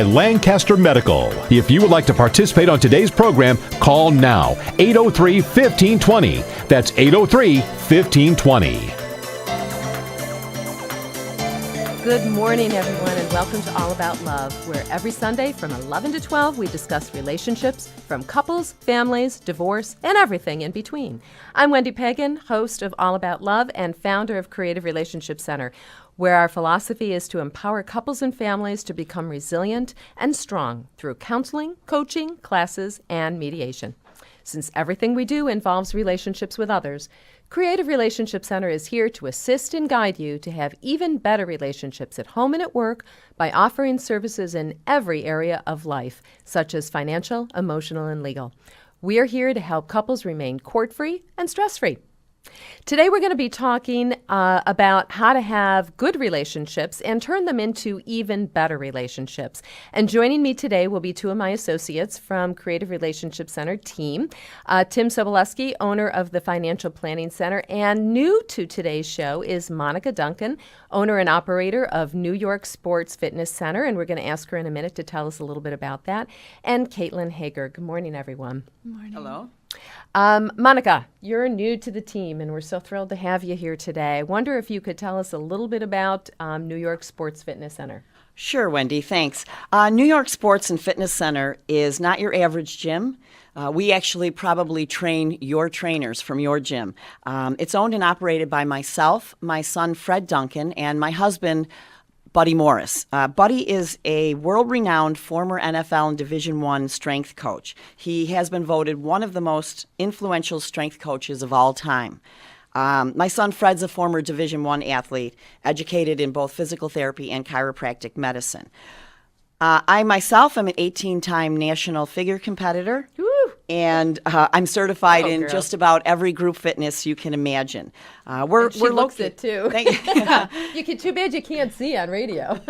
Lancaster Medical. If you would like to participate on today's program, call now. 803-1520. That's 803-1520. Good morning, everyone, and welcome to All About Love, where every Sunday from 11 to 12 we discuss relationships from couples, families, divorce, and everything in between. I'm Wendy Pegan, host of All About Love and founder of Creative Relationship Center, where our philosophy is to empower couples and families to become resilient and strong through counseling, coaching, classes, and mediation. Since everything we do involves relationships with others, Creative Relationship Center is here to assist and guide you to have even better relationships at home and at work by offering services in every area of life, such as financial, emotional, and legal. We are here to help couples remain court-free and stress-free. Today we're going to be talking about how to have good relationships and turn them into even better relationships. And joining me today will be two of my associates from Creative Relationship Center team, Tim Sobolewski, owner of the Financial Planning Center, and new to today's show is Monica Duncan, owner and operator of New York Sports Fitness Center, and we're going to ask her in a minute to tell us a little bit about that, and Caitlin Hager. Good morning, everyone. Good morning. Hello. Monica, you're new to the team, and we're so thrilled to have you here today. I wonder if you could tell us a little bit about New York Sports Fitness Center. Sure, Wendy, thanks. New York Sports and Fitness Center is not your average gym. We actually probably train your trainers from your gym. It's owned and operated by myself, my son Fred Duncan, and my husband Buddy Morris. Buddy is a world-renowned former NFL and Division I strength coach. He has been voted one of the most influential strength coaches of all time. My son Fred's a former Division I athlete, educated in both physical therapy and chiropractic medicine. I myself am an 18-time national figure competitor. Woo! And I'm certified in just about every group fitness you can imagine. We're looks it too. Too bad you can't see on radio.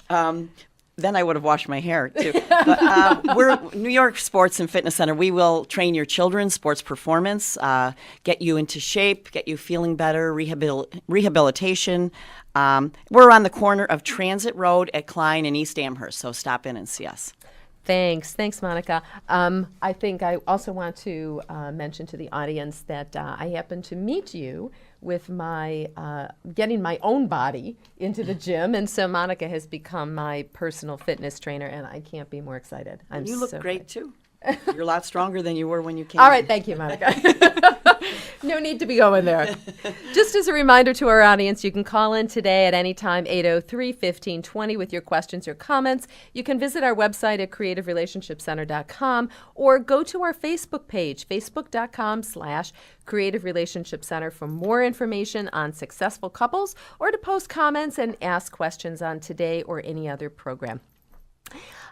Then I would have washed my hair too. But, we're New York Sports and Fitness Center. We will train your children's sports performance, get you into shape, get you feeling better, rehabilitation. We're on the corner of Transit Road at Klein and East Amherst, so stop in and see us. Thanks, Monica. I think I also want to mention to the audience that I happened to meet you with my getting my own body into the gym, and so Monica has become my personal fitness trainer, and I can't be more excited. You look great too. You're a lot stronger than you were when you came. All right, thank you, Monica. No need to be going there. Just as a reminder to our audience, you can call in today at any time, 803-1520, with your questions or comments. You can visit our website at creativerelationshipcenter.com or go to our Facebook page, facebook.com/Creative Relationship Center, for more information on successful couples or to post comments and ask questions on today or any other program.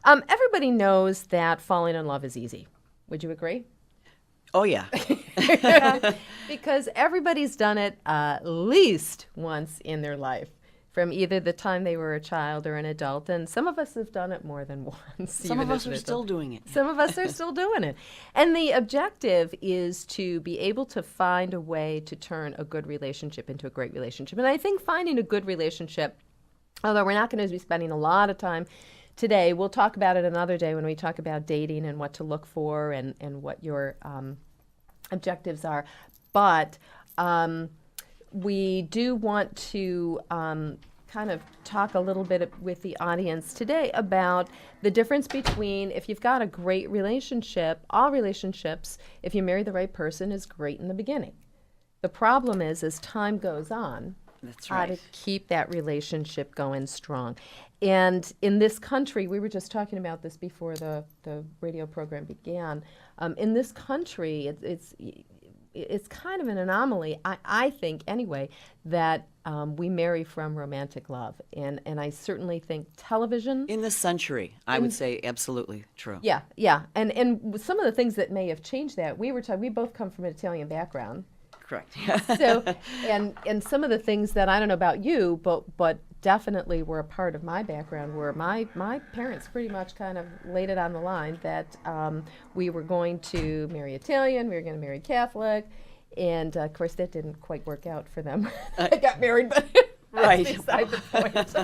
Everybody knows that falling in love is easy. Would you agree? Oh, yeah. Because everybody's done it at least once in their life, from either the time they were a child or an adult, and some of us have done it more than once. Some of us are still doing it. Some of us are still doing it. And the objective is to be able to find a way to turn a good relationship into a great relationship. And I think finding a good relationship, although we're not going to be spending a lot of time today, we'll talk about it another day when we talk about dating and what to look for and what your objectives are. But we do want to kind of talk a little bit with the audience today about the difference between, if you've got a great relationship, all relationships, if you marry the right person, is great in the beginning. The problem is, as time goes on, That's right. how to keep that relationship going strong. And in this country, we were just talking about this before the radio program began. In this country, it's kind of an anomaly, I think anyway, that we marry from romantic love. And I certainly think television... In this century, I would say absolutely true. Yeah. And some of the things that may have changed that, we both come from an Italian background. Correct. So, and some of the things that, I don't know about you, but definitely were a part of my background, where my parents pretty much kind of laid it on the line that we were going to marry Italian, we were going to marry Catholic, and of course that didn't quite work out for them. They got married, but right. that's beside the point.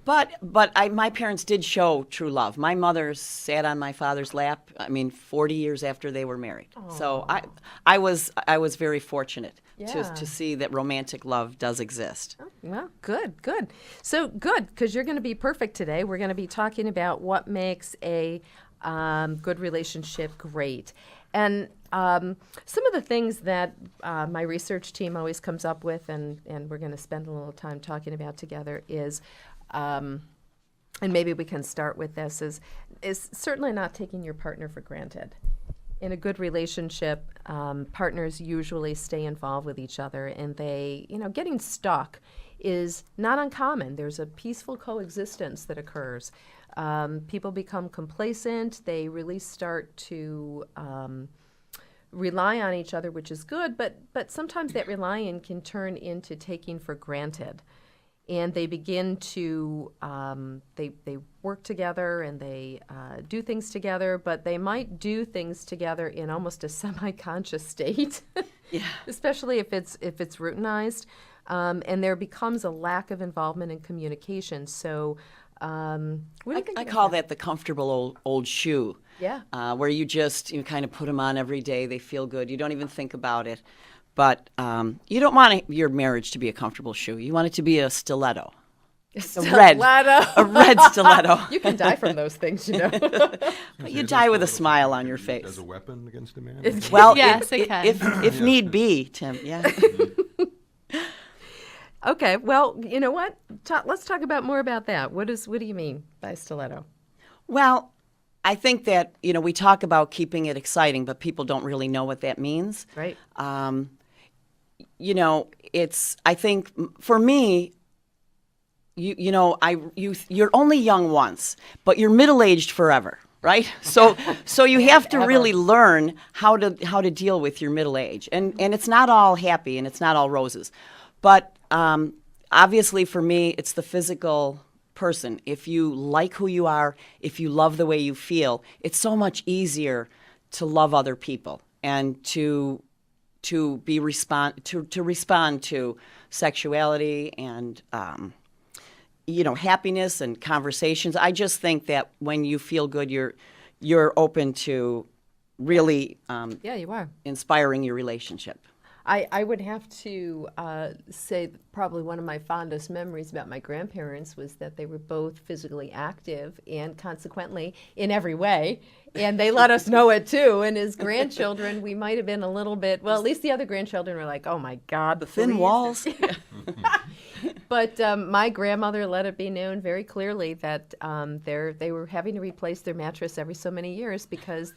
My parents did show true love. My mother sat on my father's lap. 40 years after they were married. Aww. So I was very fortunate to see that romantic love does exist. Oh, well, good. So good, because you're going to be perfect today. We're going to be talking about what makes a good relationship great. And some of the things that my research team always comes up with, and we're going to spend a little time talking about together, is, and maybe we can start with this, is certainly not taking your partner for granted. In a good relationship, partners usually stay involved with each other, and getting stuck is not uncommon. There's a peaceful coexistence that occurs. People become complacent. They really start to rely on each other, which is good, but sometimes that relying can turn into taking for granted. And they begin to, they work together and they do things together, but they might do things together in almost a semi-conscious state, especially if it's routinized. And there becomes a lack of involvement and communication. So what do you think I call that the comfortable old shoe. Yeah. Where you kind of put them on every day. They feel good. You don't even think about it. But you don't want your marriage to be a comfortable shoe. You want it to be a stiletto. A red stiletto. You can die from those things, you know. But you die with a smile on your face. As a weapon against a man? Well, yes, it can. If need be, Tim, yeah. Okay, well, you know what? Let's talk more about that. What do you mean by stiletto? Well, I think that, we talk about keeping it exciting, but people don't really know what that means. Right. I think for me, you're only young once, but you're middle-aged forever, right? So you have to really learn how to deal with your middle age. And it's not all happy and it's not all roses. But obviously for me, it's the physical person. If you like who you are, if you love the way you feel, it's so much easier to love other people and to respond to sexuality and happiness and conversations. I just think that when you feel good, you're open to really you are inspiring your relationship. I would have to say that probably one of my fondest memories about my grandparents was that they were both physically active and consequently in every way. And they let us know it too. And as grandchildren, we might have been a little bit, well, at least the other grandchildren were like, oh my God. The thin walls. But my grandmother let it be known very clearly that they were having to replace their mattress every so many years because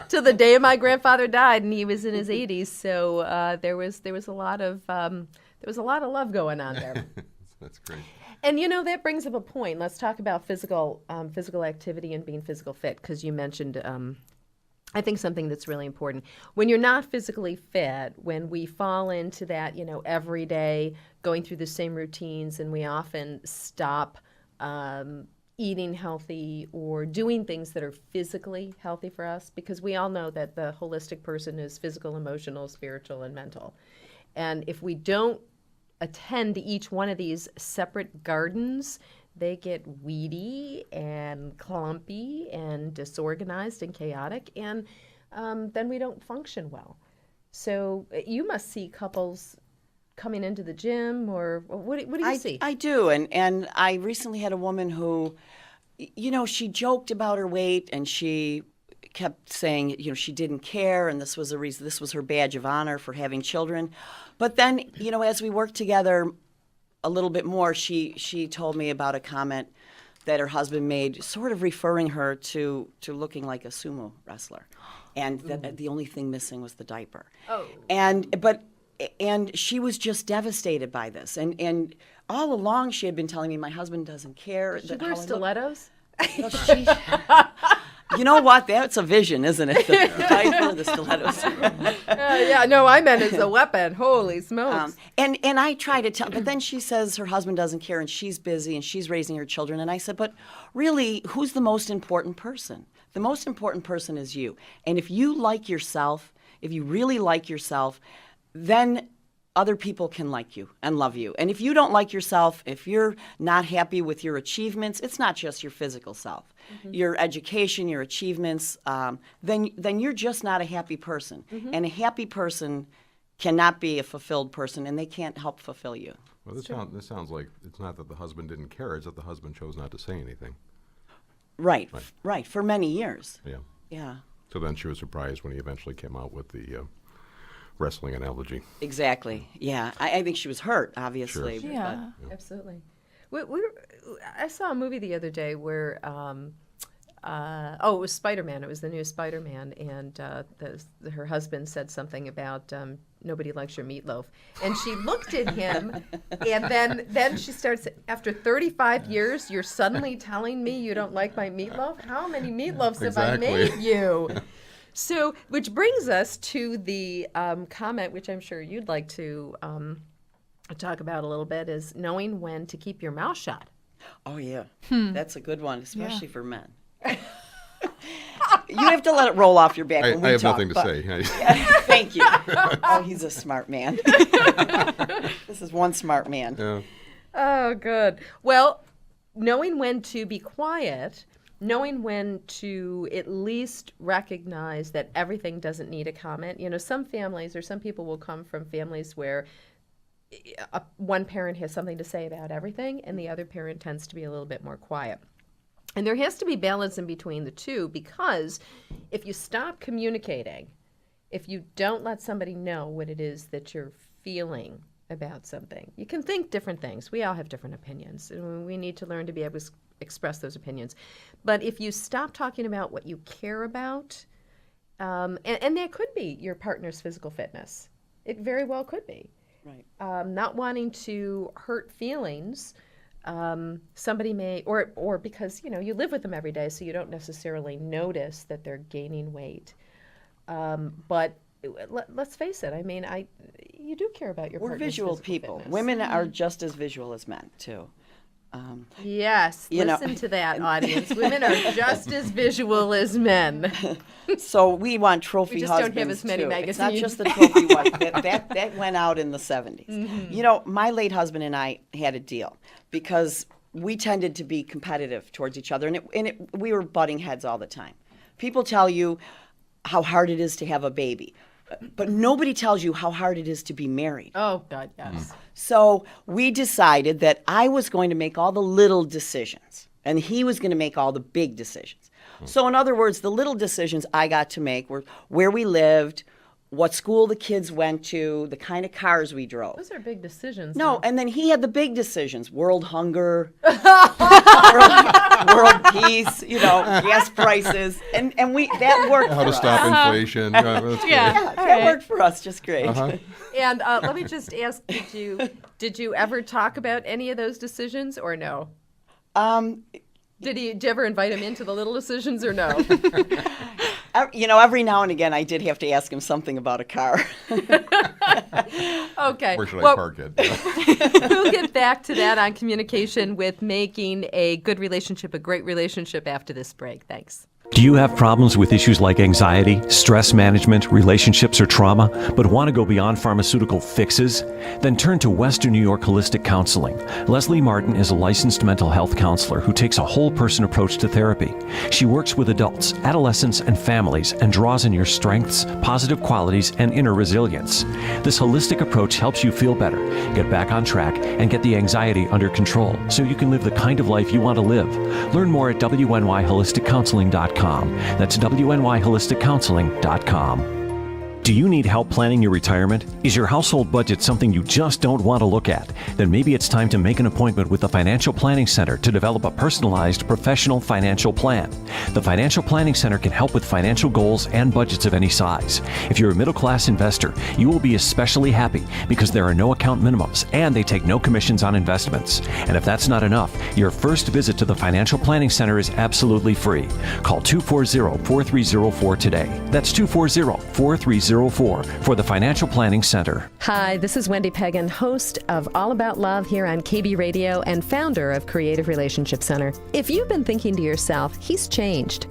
till the day my grandfather died, and he was in his 80s. So there was a lot of love going on there. That's great. And that brings up a point. Let's talk about physical activity and being physical fit, because you mentioned I think something that's really important. When you're not physically fit, when we fall into that, every day going through the same routines, and we often stop eating healthy or doing things that are physically healthy for us, because we all know that the holistic person is physical, emotional, spiritual, and mental. And if we don't attend to each one of these separate gardens, they get weedy and clumpy and disorganized and chaotic, and then we don't function well. So you must see couples coming into the gym, or what do you see? I do, and I recently had a woman who, she joked about her weight, and she kept saying, she didn't care, and this was a reason. This was her badge of honor for having children. But then, as we worked together a little bit more, she told me about a comment that her husband made, sort of referring her to looking like a sumo wrestler, and that the only thing missing was the diaper. Oh. And she was just devastated by this. And all along she had been telling me, my husband doesn't care. She wears stilettos? You know what? That's a vision, isn't it? The diaper, the stilettos. I meant as a weapon. Holy smokes. And I try to tell, but then she says her husband doesn't care and she's busy and she's raising her children. And I said, but really, who's the most important person? The most important person is you. And if you like yourself, if you really like yourself, then other people can like you and love you. And if you don't like yourself, if you're not happy with your achievements, it's not just your physical self, your education, your achievements, then you're just not a happy person. And a happy person cannot be a fulfilled person, and they can't help fulfill you. Well, this sounds like it's not that the husband didn't care; it's that the husband chose not to say anything. Right. For many years. Yeah. Yeah. So then she was surprised when he eventually came out with the wrestling analogy. Exactly. Yeah. I think she was hurt, obviously. Sure. Yeah, absolutely. I saw a movie the other day where, it was Spider-Man. It was the new Spider-Man, and her husband said something about nobody likes your meatloaf, and she looked at him, and then she starts. After 35 years, you're suddenly telling me you don't like my meatloaf? How many meatloafs have I made you? So, which brings us to the comment, which I'm sure you'd like to talk about a little bit, is knowing when to keep your mouth shut. Oh, yeah. That's a good one, especially for men. You have to let it roll off your back when we I have talk, nothing to say. Thank you. Oh, he's a smart man. This is one smart man. Yeah. Oh, good. Well, knowing when to be quiet, knowing when to at least recognize that everything doesn't need a comment. You know, some families or some people will come from families where one parent has something to say about everything and the other parent tends to be a little bit more quiet. And there has to be balance in between the two, because if you stop communicating, if you don't let somebody know what it is that you're feeling about something, you can think different things. We all have different opinions, and we need to learn to be able to express those opinions. But if you stop talking about what you care about, and that could be your partner's physical fitness. It very well could be. Right. Not wanting to hurt feelings. Somebody may, or because, you know, you live with them every day, so you don't necessarily notice that they're gaining weight. But let's face it, I mean, you do care about your We're partner's visual physical people. fitness. Women are just as visual as men, too. Yes, listen to that, audience. Women are just as visual as men. So we want trophy We just husbands, don't have as many too. magazines. It's not just the trophy wife. That went out in the 70s. You know, my late husband and I had a deal because we tended to be competitive towards each other, and we were butting heads all the time. People tell you how hard it is to have a baby, but nobody tells you how hard it is to be married. Oh, God, yes. So we decided that I was going to make all the little decisions, and he was going to make all the big decisions. So in other words, the little decisions I got to make were where we lived, what school the kids went to, the kind of cars we drove. Those are big decisions. No, and then he had the big decisions: world hunger, world peace, you know, gas prices, and that worked. How for to stop us. inflation. That's good. Yeah, that worked for us just great. And let me just ask, did you ever talk about any of those decisions or no? Did you ever invite him into the little decisions or no? You know, every now and again, I did have to ask him something about a car. Okay. Where should I park it? We'll get back to that on communication with making a good relationship a great relationship after this break. Thanks. Do you have problems with issues like anxiety, stress management, relationships, or trauma, but want to go beyond pharmaceutical fixes? Then turn to Western New York Holistic Counseling. Leslie Martin is a licensed mental health counselor who takes a whole-person approach to therapy. She works with adults, adolescents, and families and draws on your strengths, positive qualities, and inner resilience. This holistic approach helps you feel better, get back on track, and get the anxiety under control so you can live the kind of life you want to live. Learn more at WNYHolisticCounseling.com. That's WNYHolisticCounseling.com. Do you need help planning your retirement? Is your household budget something you just don't want to look at? Then maybe it's time to make an appointment with the Financial Planning Center to develop a personalized professional financial plan. The Financial Planning Center can help with financial goals and budgets of any size. If you're a middle-class investor, you will be especially happy because there are no account minimums and they take no commissions on investments. And if that's not enough, your first visit to the Financial Planning Center is absolutely free. Call 240-4304 today. That's 240-4304 for the Financial Planning Center. Hi, this is Wendy Pegan, host of All About Love here on KB Radio and founder of Creative Relationship Center. If you've been thinking to yourself, he's changed,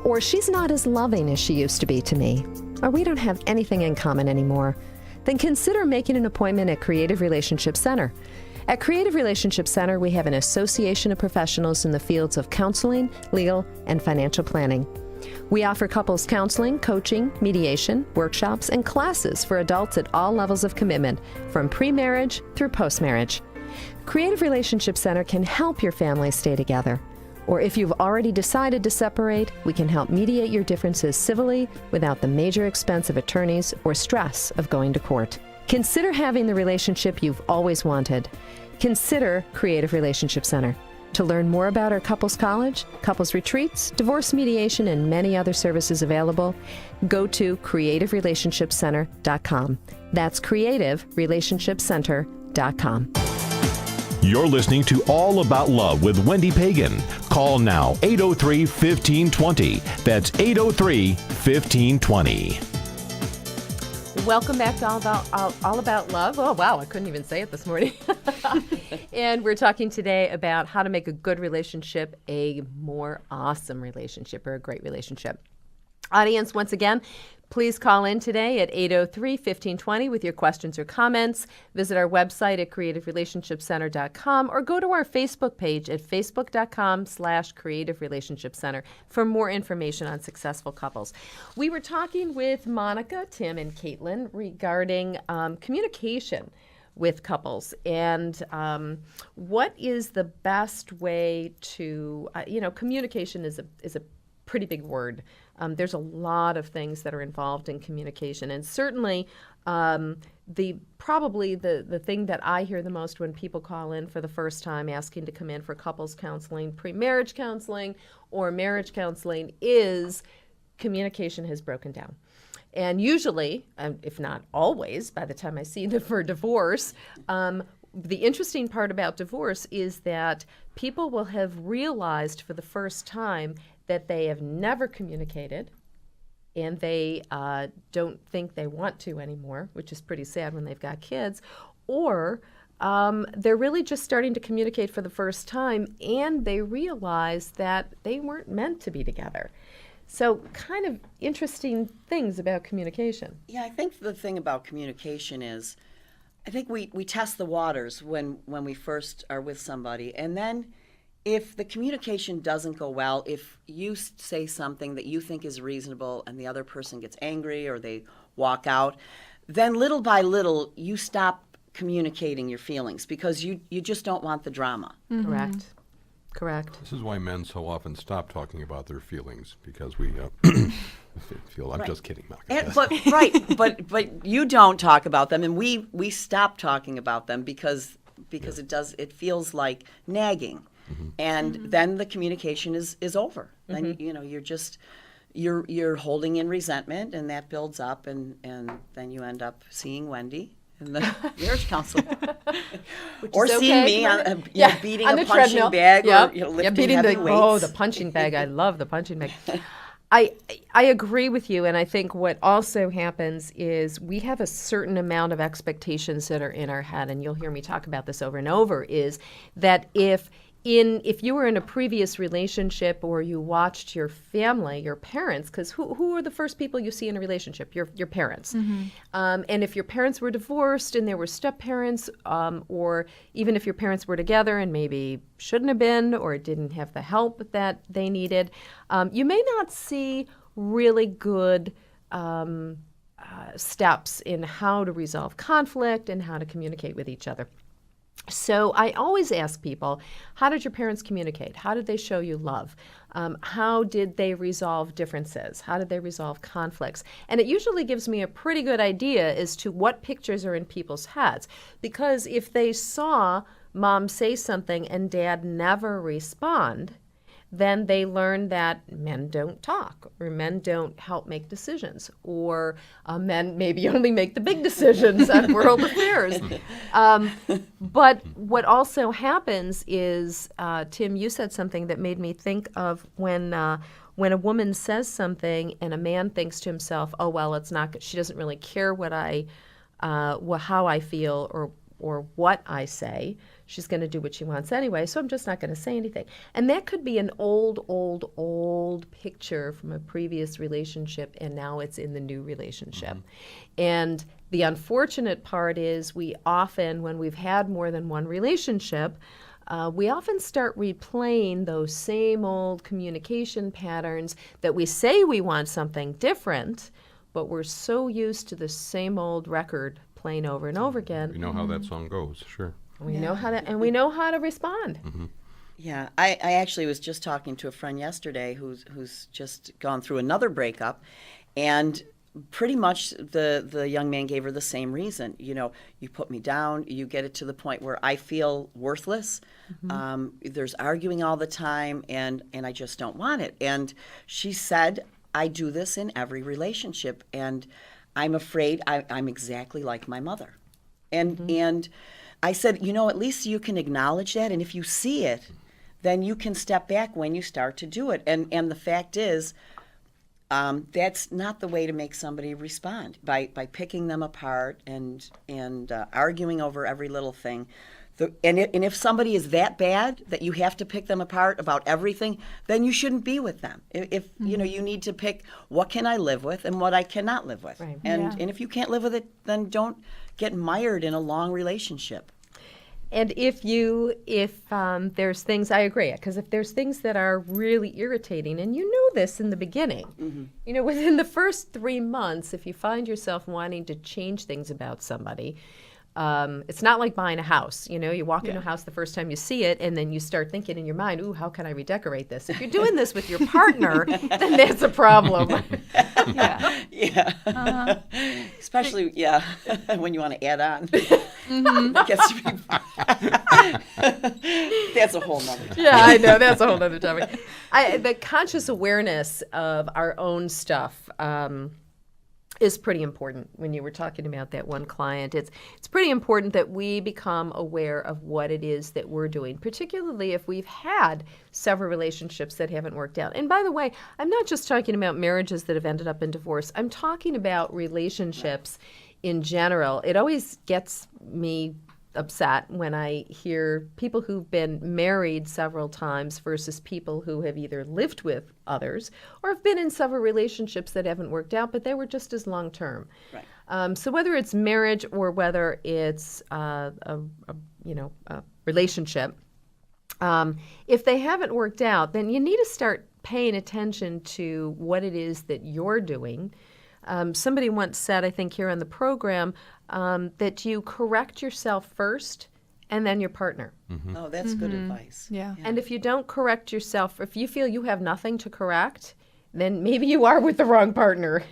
or she's not as loving as she used to be to me, or we don't have anything in common anymore, Then consider making an appointment at Creative Relationship Center. At Creative Relationship Center, we have an association of professionals in the fields of counseling, legal, and financial planning. We offer couples counseling, coaching, mediation, workshops, and classes for adults at all levels of commitment, from pre-marriage through post-marriage. Creative Relationship Center can help your family stay together. Or if you've already decided to separate, we can help mediate your differences civilly without the major expense of attorneys or stress of going to court. Consider having the relationship you've always wanted. Consider Creative Relationship Center. To learn more about our couples college, couples retreats, divorce mediation, and many other services available, go to creativerelationshipcenter.com. That's creativerelationshipcenter.com. You're listening to All About Love with Wendy Pegan. Call now, 803-1520. That's 803-1520. Welcome back to All About Love. Oh, wow, I couldn't even say it this morning. And we're talking today about how to make a good relationship a more awesome relationship, or a great relationship. Audience, once again, please call in today at 803-1520 with your questions or comments. Visit our website at creativerelationshipcenter.com or go to our Facebook page at facebook.com/Creative Relationship Center for more information on successful couples. We were talking with Monica, Tim, and Caitlin regarding communication with couples and what is the best way to, communication is a pretty big word. There's a lot of things that are involved in communication, and certainly the thing that I hear the most when people call in for the first time asking to come in for couples counseling, pre-marriage counseling, or marriage counseling is communication has broken down. And usually, if not always, by the time I see them for divorce, the interesting part about divorce is that people will have realized for the first time that they have never communicated, and they don't think they want to anymore, which is pretty sad when they've got kids, or they're really just starting to communicate for the first time, and they realize that they weren't meant to be together. So kind of interesting things about communication. Yeah, I think the thing about communication is, I think we test the waters when we first are with somebody, and then if the communication doesn't go well, if you say something that you think is reasonable and the other person gets angry or they walk out, then little by little you stop communicating your feelings because you just don't want the drama. Mm-hmm. Correct. This is why men so often stop talking about their feelings, because we feel, I'm Right. just kidding, Malcolm. And, Yes. but you don't talk about them, and we stop talking about them because it feels like nagging. And then the communication is over. Then you're holding in resentment, and that builds up, and then you end up seeing Wendy in the marriage counselor, or is seeing okay. me beating on a the punching treadmill. bag, Yep. or lifting beating heavy weights. the punching bag. I love the punching bag. I agree with you, and I think what also happens is we have a certain amount of expectations that are in our head, and you'll hear me talk about this over and over, is that if you were in a previous relationship or you watched your family, your parents, because who are the first people you see in a relationship? Your parents. Mm-hmm. And if your parents were divorced and there were step-parents, or even if your parents were together and maybe shouldn't have been or didn't have the help that they needed, you may not see really good steps in how to resolve conflict and how to communicate with each other. So I always ask people, how did your parents communicate? How did they show you love? How did they resolve differences? How did they resolve conflicts? And it usually gives me a pretty good idea as to what pictures are in people's heads. Because if they saw mom say something and dad never respond, then they learn that men don't talk, or men don't help make decisions, or men maybe only make the big decisions on world affairs. But what also happens is, Tim, you said something that made me think of when a woman says something and a man thinks to himself, "Oh well, it's not. She doesn't really care what how I feel or what I say. she's going to do what she wants anyway, so I'm just not going to say anything. And that could be an old picture from a previous relationship, and now it's in the new relationship. And the unfortunate part is we often, when we've had more than one relationship, we often start replaying those same old communication patterns that we say we want something different, but we're so used to the same old record playing over and over again. You know how that song goes, sure. We know how to, and we know how to respond. Yeah, I actually was just talking to a friend yesterday who's just gone through another breakup, and pretty much the young man gave her the same reason. You know, you put me down, you get it to the point where I feel worthless. There's arguing all the time, and I just don't want it. And she said, I do this in every relationship, and I'm afraid I'm exactly like my mother. And I said, you know, at least you can acknowledge that, and if you see it, then you can step back when you start to do it. And the fact is, that's not the way to make somebody respond, by picking them apart and arguing over every little thing. And if somebody is that bad that you have to pick them apart about everything, then you shouldn't be with them. If you know, you need to pick what can I live with and what I cannot live with. Right. And if you can't live with it, then don't get mired in a long relationship. And if there's things, I agree, because if there's things that are really irritating, and you know this in the beginning, you know, within the first 3 months, if you find yourself wanting to change things about somebody, it's not like buying a house. You know, you walk into a house the first time you see it, and then you start thinking in your mind, ooh, how can I redecorate this? If you're doing this with your partner, then that's a problem. Especially, when you want to add on. It gets to be, that's a whole nother topic. Yeah, I know. That's a whole other topic. The conscious awareness of our own stuff is pretty important. When you were talking about that one client, it's pretty important that we become aware of what it is that we're doing, particularly if we've had several relationships that haven't worked out. And by the way, I'm not just talking about marriages that have ended up in divorce. I'm talking about relationships in general. It always gets me upset when I hear people who've been married several times versus people who have either lived with others or have been in several relationships that haven't worked out, but they were just as long term. Right. So whether it's marriage or whether it's a relationship, if they haven't worked out, then you need to start paying attention to what it is that you're doing. Somebody once said, I think here on the program, that you correct yourself first and then your partner. Oh, that's good advice. Yeah. And if you don't correct yourself, if you feel you have nothing to correct, then maybe you are with the wrong partner.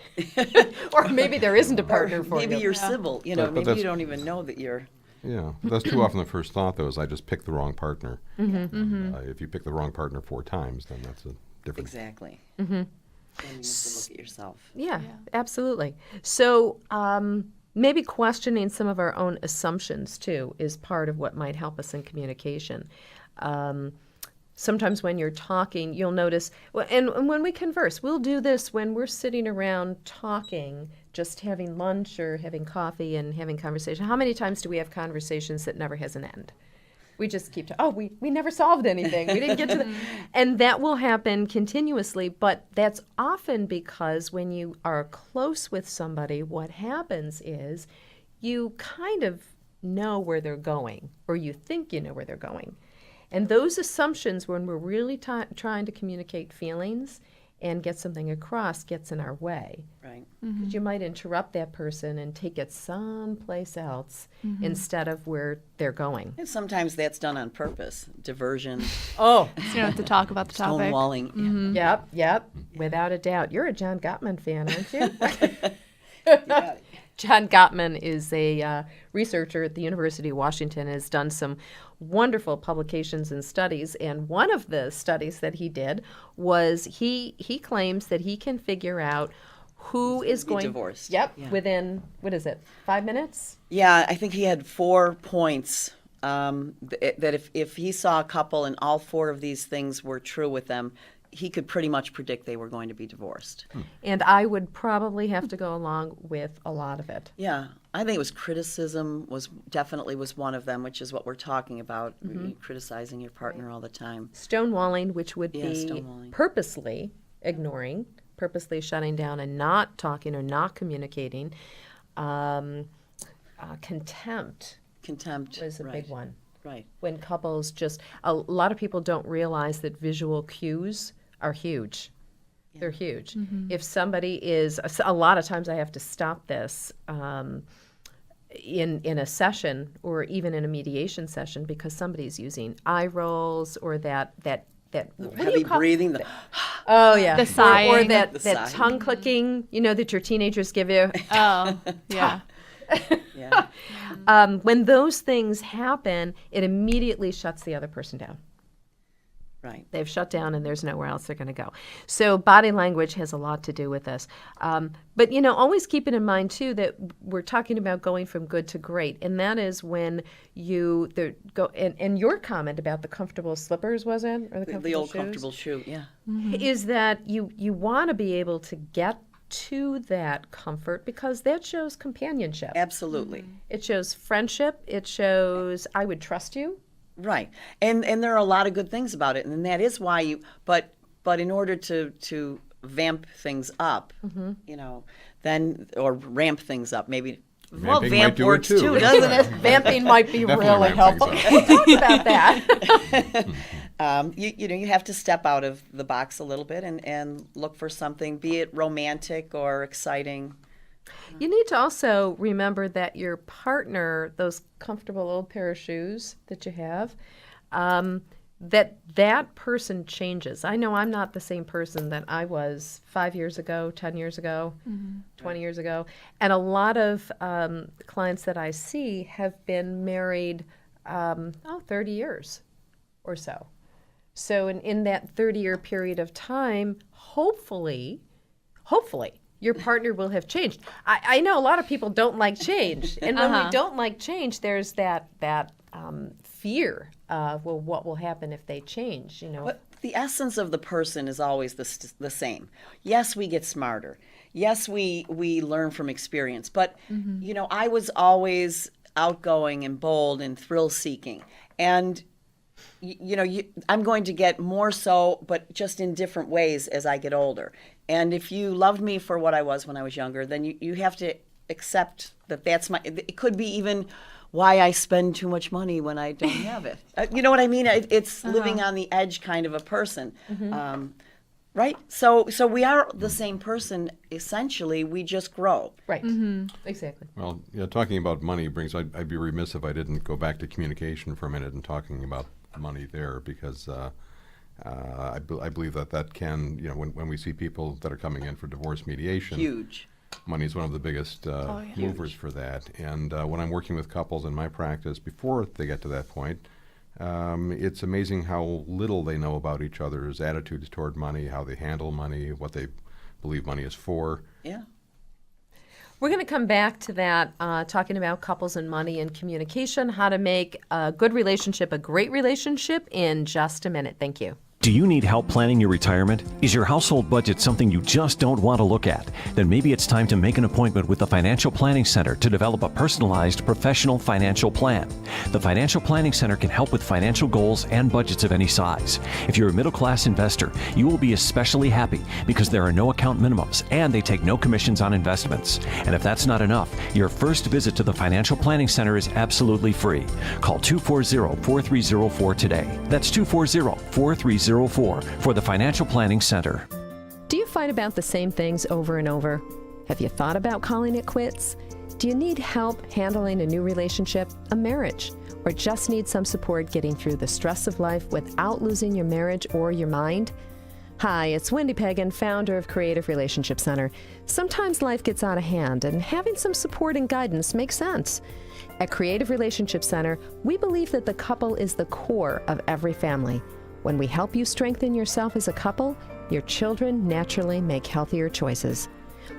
Or maybe there isn't a partner for you. Maybe you're civil. You know, But maybe that's- you don't even know that you're... Yeah, that's too often the first thought, though, is I just picked the wrong partner. If you pick the wrong partner 4 times, then that's a different... Exactly. Then you have to look at yourself. Yeah, absolutely. So maybe questioning some of our own assumptions, too, is part of what might help us in communication. Sometimes when you're talking, you'll notice, and when we converse, we'll do this when we're sitting around talking, just having lunch or having coffee and having conversation. How many times do we have conversations that never has an end? We just keep we never solved anything. We didn't get to the... And that will happen continuously, but that's often because when you are close with somebody, what happens is you kind of know where they're going, or you think you know where they're going. And those assumptions, when we're really trying to communicate feelings and get something across, gets in our way. Right. 'Cause you might interrupt that person and take it someplace else instead of where they're going. And sometimes that's done on purpose. Diversion, Oh, So you don't have to talk about the topic. stonewalling. yep, without a doubt. You're a John Gottman fan, aren't you? Yeah. John Gottman is a researcher at the University of Washington, has done some wonderful publications and studies, and one of the studies that he did was he claims that he can figure out who is be going... divorced. Yep, Yeah. within, 5 minutes? Yeah, I think he had 4 points that if he saw a couple and all 4 of these things were true with them, he could pretty much predict they were going to be divorced. And I would probably have to go along with a lot of it. Yeah, I think it was criticism was one of them, which is what we're talking about, criticizing your partner all the time. Stonewalling, which would Yeah, be stonewalling. purposely ignoring, purposely shutting down and not talking or not communicating. Contempt Contempt was a right. big one. Right. When couples just, a lot of people don't realize that visual cues are huge. They're huge. If somebody is, a lot of times I have to stop this in a session or even in a mediation session because somebody's using eye rolls or that what do Heavy you call breathing. Oh yeah, The or sighing. that The that sighing. tongue clicking, that your teenagers give you. Oh, yeah. Yeah. When those things happen, it immediately shuts the other person down. Right. They've shut down and there's nowhere else they're going to go. So body language has a lot to do with this. But, always keeping in mind, too, that we're talking about going from good to great. And that is when you go, and your comment about the comfortable slippers, was it? Or the comfortable The old shoes? comfortable shoe, yeah. Is that you want to be able to get to that comfort because that shows companionship. Absolutely. It shows friendship. It shows I would trust you. Right. And there are a lot of good things about it. And that is why but in order to vamp things up, then, or ramp things up, maybe. Well, Vamping might vamp do it works too. too, That's doesn't right. it? Vamping might be Definitely really ramp helpful. things up. We'll talk about that. You have to step out of the box a little bit and look for something, be it romantic or exciting. You need to also remember that your partner, those comfortable old pair of shoes that you have, that person changes. I know I'm not the same person that I was 5 years ago, 10 years ago, 20 years ago. And a lot of clients that I see have been married 30 years or so. So in that 30-year period of time, hopefully, your partner will have changed. I know a lot of people don't like change. And when we don't like change, there's that fear of, well, what will happen if they change, But the essence of the person is always the same. Yes, we get smarter. Yes, we learn from experience. But, I was always outgoing and bold and thrill-seeking. And, I'm going to get more so, but just in different ways as I get older. And if you loved me for what I was when I was younger, then you have to accept that that's it could be even why I spend too much money when I don't have it. You know what I mean? It's living on the edge kind of a person. Right? So we are the same person, essentially. We just grow. Right. Exactly. Well, talking about money I'd be remiss if I didn't go back to communication for a minute and talking about money there because I believe that can, when we see people that are coming in for divorce mediation. Huge. Money is one of the biggest movers for that. And when I'm working with couples in my practice, before they get to that point, it's amazing how little they know about each other's attitudes toward money, how they handle money, what they believe money is for. Yeah. We're going to come back to that, talking about couples and money and communication, how to make a good relationship a great relationship in just a minute. Thank you. Do you need help planning your retirement? Is your household budget something you just don't want to look at? Then maybe it's time to make an appointment with the Financial Planning Center to develop a personalized professional financial plan. The Financial Planning Center can help with financial goals and budgets of any size. If you're a middle-class investor, you will be especially happy because there are no account minimums and they take no commissions on investments. And if that's not enough, your first visit to the Financial Planning Center is absolutely free. Call 240-4304 today. That's 240-4304 for the Financial Planning Center. Do you fight about the same things over and over? Have you thought about calling it quits? Do you need help handling a new relationship, a marriage, or just need some support getting through the stress of life without losing your marriage or your mind? Hi, it's Wendy Pegan, founder of Creative Relationship Center. Sometimes life gets out of hand, and having some support and guidance makes sense. At Creative Relationship Center, we believe that the couple is the core of every family. When we help you strengthen yourself as a couple, your children naturally make healthier choices.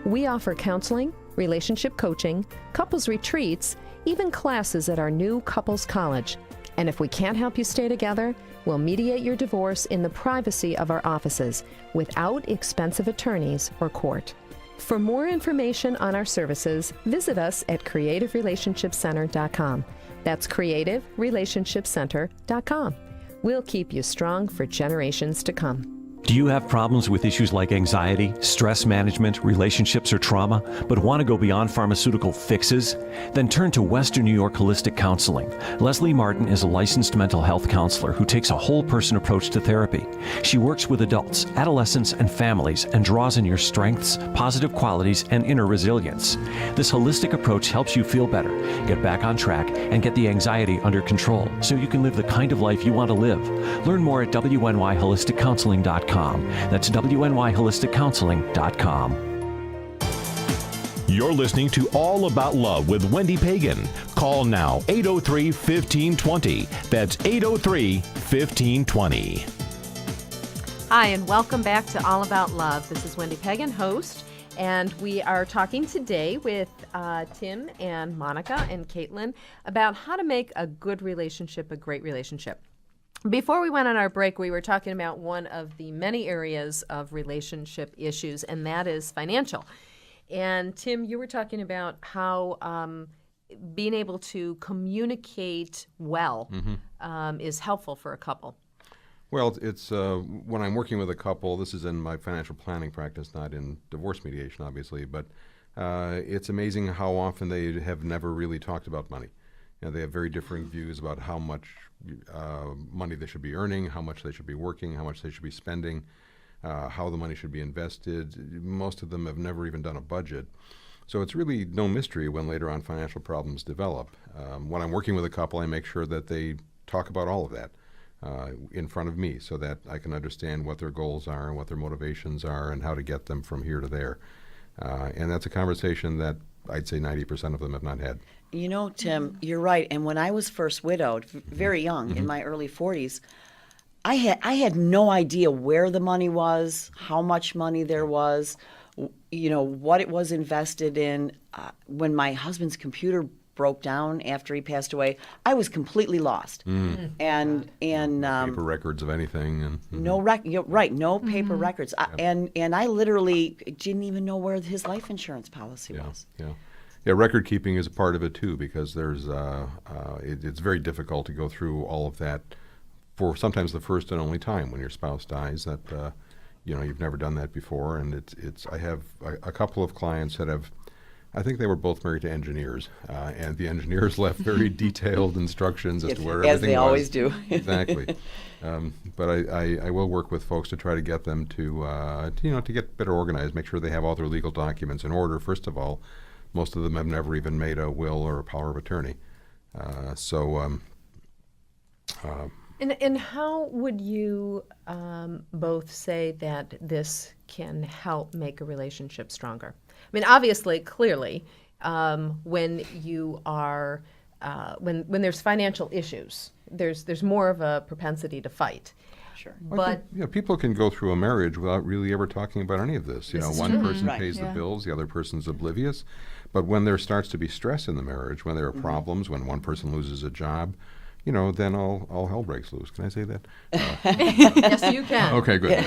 We offer counseling, relationship coaching, couples retreats, even classes at our new couples college. And if we can't help you stay together, we'll mediate your divorce in the privacy of our offices without expensive attorneys or court. For more information on our services, visit us at creativerelationshipcenter.com. That's creativerelationshipcenter.com. We'll keep you strong for generations to come. Do you have problems with issues like anxiety, stress management, relationships, or trauma, but want to go beyond pharmaceutical fixes? Then turn to Western New York Holistic Counseling. Leslie Martin is a licensed mental health counselor who takes a whole-person approach to therapy. She works with adults, adolescents, and families and draws on your strengths, positive qualities, and inner resilience. This holistic approach helps you feel better, get back on track, and get the anxiety under control so you can live the kind of life you want to live. Learn more at WNYHolisticCounseling.com. That's WNYHolisticCounseling.com. You're listening to All About Love with Wendy Pegan. Call now, 803-1520. That's 803-1520. Hi, and welcome back to All About Love. This is Wendy Pegan, host, and we are talking today with Tim and Monica and Caitlin about how to make a good relationship a great relationship. Before we went on our break, we were talking about one of the many areas of relationship issues, and that is financial. And Tim, you were talking about how being able to communicate well is helpful for a couple. Well, it's when I'm working with a couple, this is in my financial planning practice, not in divorce mediation, obviously, but it's amazing how often they have never really talked about money. You know, they have very differing views about how much money they should be earning, how much they should be working, how much they should be spending, how the money should be invested. Most of them have never even done a budget. So it's really no mystery when later on financial problems develop. When I'm working with a couple, I make sure that they talk about all of that in front of me so that I can understand what their goals are and what their motivations are and how to get them from here to there. And that's a conversation that I'd say 90% of them have not had. You know, Tim, you're right. And when I was first widowed, very young, in my early 40s, I had no idea where the money was, how much money there was, you know, what it was invested in. When my husband's computer broke down after he passed away, I was completely lost. And paper records of anything, and no no paper records. And I literally didn't even know where his life insurance policy was. Yeah, record keeping is a part of it too, because there's it's very difficult to go through all of that for sometimes the first and only time when your spouse dies. That you know, you've never done that before, and it's. I have a couple of clients that have. I think they were both married to engineers, and the engineers left very detailed instructions as to where everything was. As they always do. Exactly. But I will work with folks to try to get them to get better organized, make sure they have all their legal documents in order, first of all. Most of them have never even made a will or a power of attorney. And how would you both say that this can help make a relationship stronger? I mean, obviously, clearly, when you are when there's financial issues, there's more of a propensity to fight. Sure. But people can go through a marriage without really ever talking about any of this. You know, one person Right. pays the bills, the other person's oblivious. But when there starts to be stress in the marriage, when there are problems, when one person loses a job, you know, then all hell breaks loose. Can I say that? Yes, you can. Okay, good.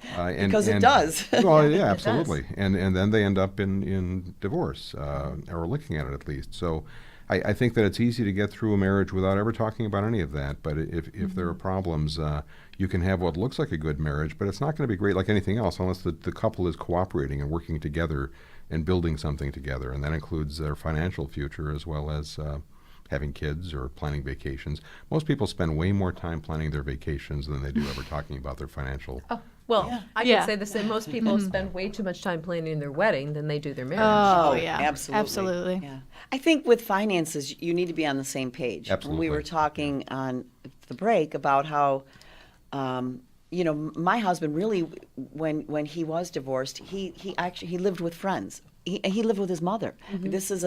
Because it does. Well, yeah, absolutely. And then they end up in divorce, or looking at it at least. So I think that it's easy to get through a marriage without ever talking about any of that. But if there are problems, you can have what looks like a good marriage, but it's not going to be great like anything else unless the couple is cooperating and working together and building something together. And that includes their financial future as well as having kids or planning vacations. Most people spend way more time planning their vacations than they do ever talking about their financial. Well, I can say the same. Most people spend way too much time planning their wedding than they do their marriage. Oh, yeah. Absolutely. Yeah. I think with finances, you need to be on the same page. Absolutely. We were talking on the break about how, you know, my husband really, when he was divorced, he lived with friends. He lived with his mother. This is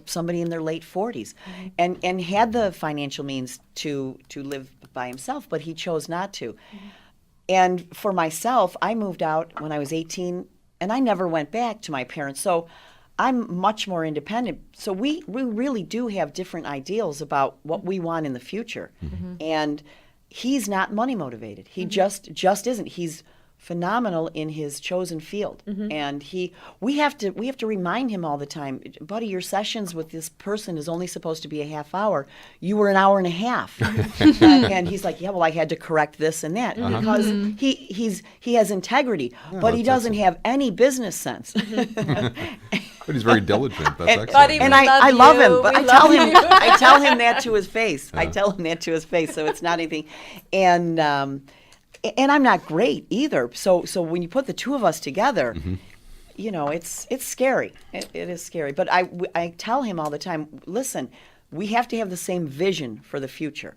somebody in their late 40s, and had the financial means to live by himself, but he chose not to. And for myself, I moved out when I was 18, and I never went back to my parents. So I'm much more independent. So we really do have different ideals about what we want in the future. And he's not money motivated. He just isn't. He's phenomenal in his chosen field. And we have to remind him all the time, buddy, your sessions with this person is only supposed to be a half hour. You were an hour and a half. And he's like, yeah, well, I had to correct this and that because he has integrity, but he doesn't have any business sense. But he's very diligent. That's excellent. Buddy, And we I love love you. him, but We I tell love him you. I tell him that to his face. I tell him that to his face, so it's not anything. And I'm not great either. So when you put the two of us together, you know, it's scary. It is scary. But I tell him all the time, listen, we have to have the same vision for the future.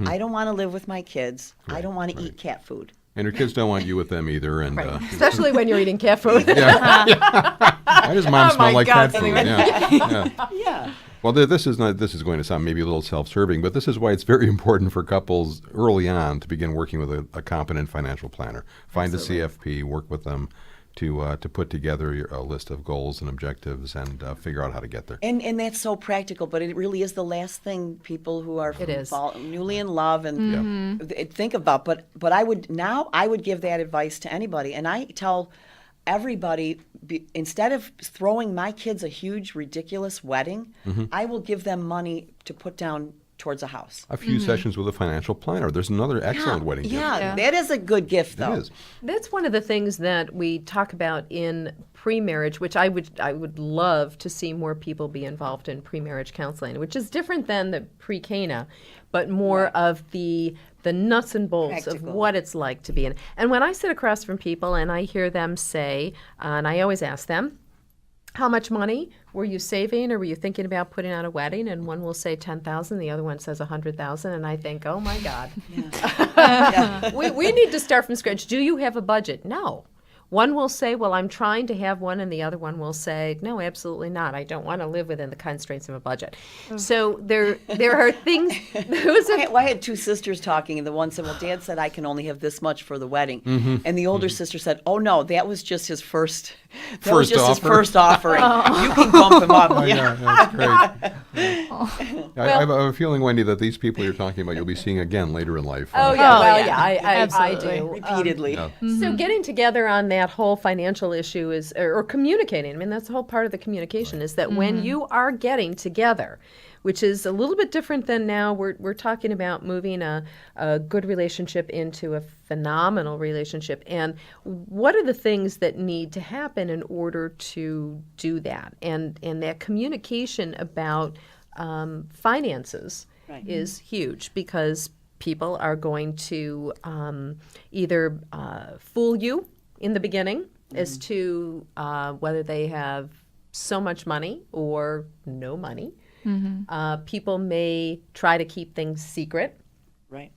I don't want to live with my kids. I don't want to eat cat food. And your kids don't want you with them either. And Especially when you're eating cat food. why does mom smell like God, cat food? Yeah. Well, this is going to sound maybe a little self-serving, but this is why it's very important for couples early on to begin working with a competent financial planner. Find a CFP, work with them to put together a list of goals and objectives and figure out how to get there. And that's so practical, but it really is the last thing people who are It is. newly in love and think about. But I would give that advice to anybody, and I tell everybody, instead of throwing my kids a huge, ridiculous wedding, I will give them money to put down towards a house. A few sessions with a financial planner. There's another excellent wedding gift. Yeah, that is a good gift, though. It is. That's one of the things that we talk about in pre-marriage, which I would love to see more people be involved in pre-marriage counseling, which is different than the pre-Cana, but more of the nuts and bolts Practical. of what it's like to be in. And when I sit across from people and I hear them say, and I always ask them, how much money were you saving, or were you thinking about putting on a wedding? And one will say 10,000, the other one says 100,000, and I think, oh my God, we need to start from scratch. Do you have a budget? No. One will say, well, I'm trying to have one, and the other one will say, no, absolutely not. I don't want to live within the constraints of a budget. So there are things. I had two sisters talking, and the one said, well, Dad said I can only have this much for the wedding. And the older sister said, oh, no, that was just his first his first offering. You can bump him up. Yeah, that's great. I have a feeling, Wendy, that these people you're talking about you'll be seeing again later in life. Oh, yeah, well, yeah, I do. Repeatedly. So getting together on that whole financial issue is, or communicating, I mean, that's the whole part of the communication, is that when you are getting together, which is a little bit different than now, we're talking about moving a good relationship into a phenomenal relationship. And what are the things that need to happen in order to do that? And that communication about finances is huge, because people are going to either fool you in the beginning as to whether they have so much money or no money. People may try to keep things secret. Right.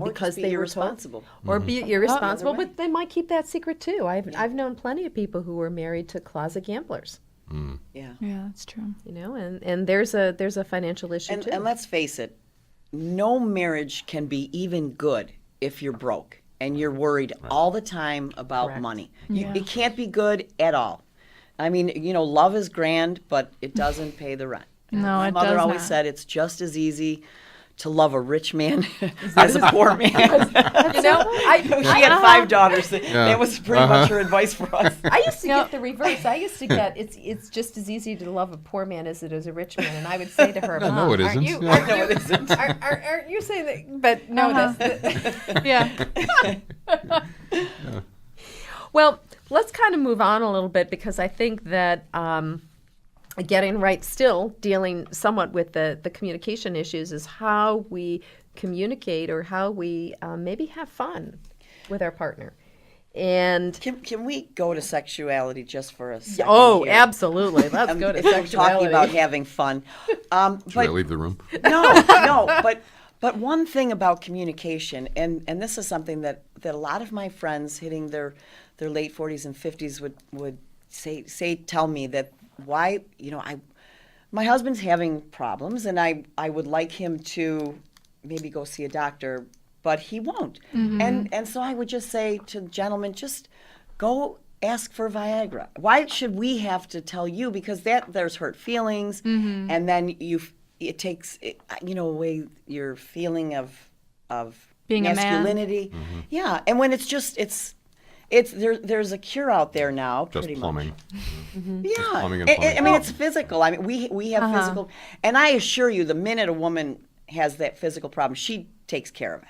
Because be they irresponsible. were told, or be irresponsible, but they might keep that secret too. I've known plenty of people who were married to closet gamblers. Yeah. Yeah, that's true. You know, and there's a financial issue too. And let's face it, no marriage can be even good if you're broke and you're worried all the time about Correct. money. It can't be good at all. I mean, you know, love is grand, but it doesn't pay the rent. No, My it mother does always not. said it's just as easy to love a rich man as a poor man. You know, She had 5 daughters. That was pretty much her advice for us. I used to get the reverse. I used to get it's just as easy to love a poor man as it is a rich man, and I would say to her, Mom, No, it aren't isn't. you? Yeah. Aren't you? Aren't you saying that? But no, that's Yeah. well. Let's kind of move on a little bit, because I think that getting right, still dealing somewhat with the communication issues, is how we communicate, or how we maybe have fun with our partner. And Can we go to sexuality just for a second? oh, here? absolutely, let's go to If we're sexuality. talking about having fun. Should I But leave the room? no, but one thing about communication, and this is something that a lot of my friends hitting their late 40s and 50s would tell me that why, you know, my husband's having problems, and I would like him to maybe go see a doctor, but he won't. And so I would just say to gentlemen, just go ask for Viagra. Why should we have to tell you? Because there's hurt feelings, and then it takes away your feeling of Being a man. masculinity. Yeah, and when it's just there's a cure out there now. Just pretty plumbing. Much. Yeah, plumbing and plumbing. I mean it's physical. I mean we have physical, and I assure you, the minute a woman has that physical problem, she takes care of it.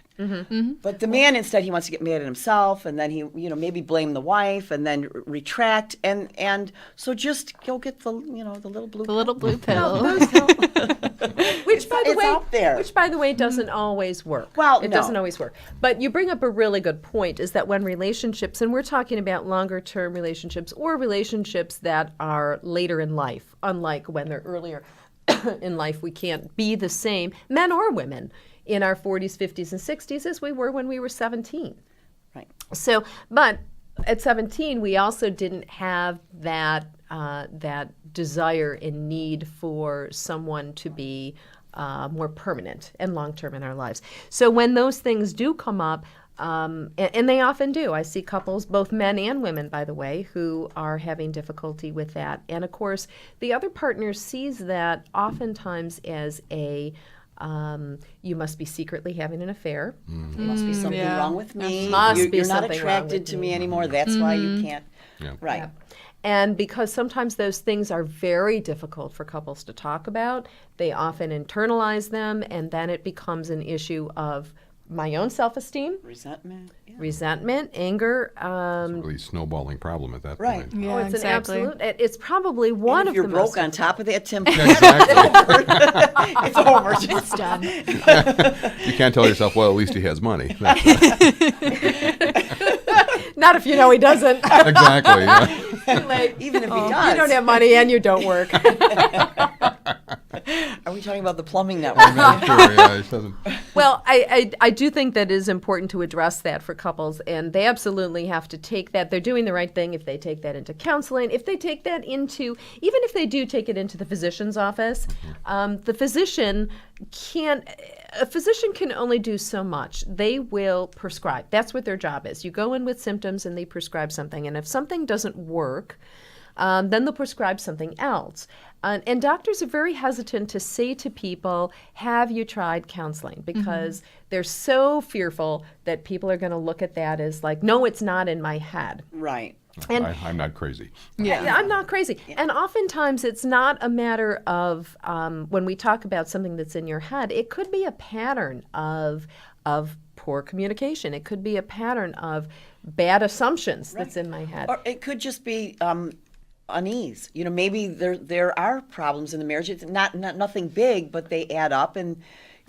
But the man, instead, he wants to get mad at himself, and then he, maybe blame the wife, and then retract, and so just go get the little blue. The little blue pill. Which, by the It's way, out there. doesn't always work. Well, it no. doesn't always work. But you bring up a really good point: is that when relationships, and we're talking about longer-term relationships or relationships that are later in life, unlike when they're earlier in life, we can't be the same, men or women, in our 40s, 50s, and 60s as we were when we were 17. Right. So, but at 17, we also didn't have that desire and need for someone to be more permanent and long-term in our lives. So when those things do come up, and they often do. I see couples, both men and women, by the way, who are having difficulty with that. And of course, the other partner sees that oftentimes as you must be secretly having an affair. There must be something wrong with me. Must be You're not something wrong attracted with to me. me anymore. That's why you can't. Yeah. Right. Yeah. And because sometimes those things are very difficult for couples to talk about, they often internalize them, and then it becomes an issue of my own self-esteem, Resentment. Yeah. resentment, anger. It's a really snowballing problem at that Right. point. Yeah, It's exactly. an absolute. It's probably one And of if you're the broke most. on top of that, Tim, Exactly. it's over. It's done. You can't tell yourself, well, at least he has money. That's Not if you know he doesn't. exactly. Yeah. Like, Even if he you does. don't have money and you don't work. Are we talking about the plumbing network? Sure, yeah, it doesn't. Well, I do think that it is important to address that for couples, and they absolutely have to take that. They're doing the right thing if they take that into counseling, if they take that into, even if they do take it into the physician's office, the physician a physician can only do so much. They will prescribe. That's what their job is. You go in with symptoms and they prescribe something, and if something doesn't work, then they'll prescribe something else. And doctors are very hesitant to say to people, have you tried counseling? Because they're so fearful that people are going to look at that as like, no, it's not in my head. Right. And I'm not crazy. yeah, I'm not crazy. And oftentimes it's not a matter of, when we talk about something that's in your head, it could be a pattern of poor communication. It could be a pattern of bad assumptions that's in my head. Or it could just be unease. Maybe there are problems in the marriage. It's not nothing big, but they add up, and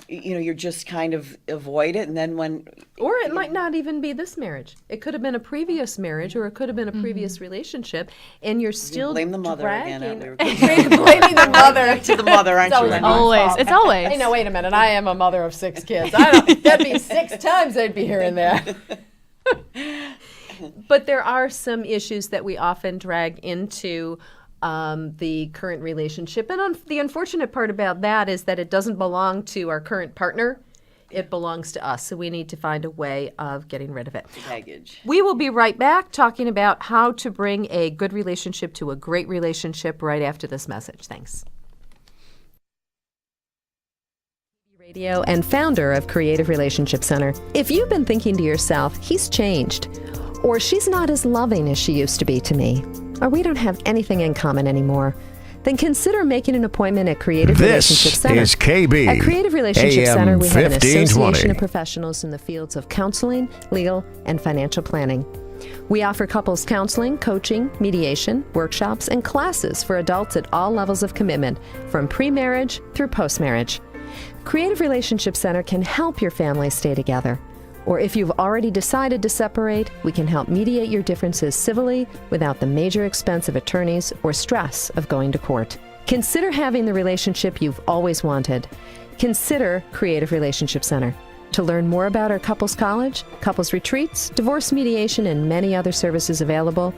you're just kind of avoid it. And then Or it might not even be this marriage. It could have been a previous marriage, or it could have been a previous relationship, and you're still blame the mother again, dragging. aren't we? Blaming the mother. Back to the mother, aren't you? Wendy? Always. It's always. Hey, no, wait a minute. I am a mother of 6 kids. That'd be 6 times I'd be hearing that. But there are some issues that we often drag into the current relationship. And the unfortunate part about that is that it doesn't belong to our current partner. It belongs to us. So we need to find a way of getting rid of it. Baggage. We will be right back talking about how to bring a good relationship to a great relationship right after this message. Thanks. Radio and founder of Creative Relationship Center. If you've been thinking to yourself, he's changed, or she's not as loving as she used to be to me, or we don't have anything in common anymore, then consider making an appointment at Creative Relationship Center. This is KB. At Creative Relationship AM Center, we have an 1520. association of professionals in the fields of counseling, legal, and financial planning. We offer couples counseling, coaching, mediation, workshops, and classes for adults at all levels of commitment, from pre-marriage through post-marriage. Creative Relationship Center can help your family stay together. Or if you've already decided to separate, we can help mediate your differences civilly without the major expense of attorneys or stress of going to court. Consider having the relationship you've always wanted. Consider Creative Relationship Center. To learn more about our couples college, couples retreats, divorce mediation, and many other services available,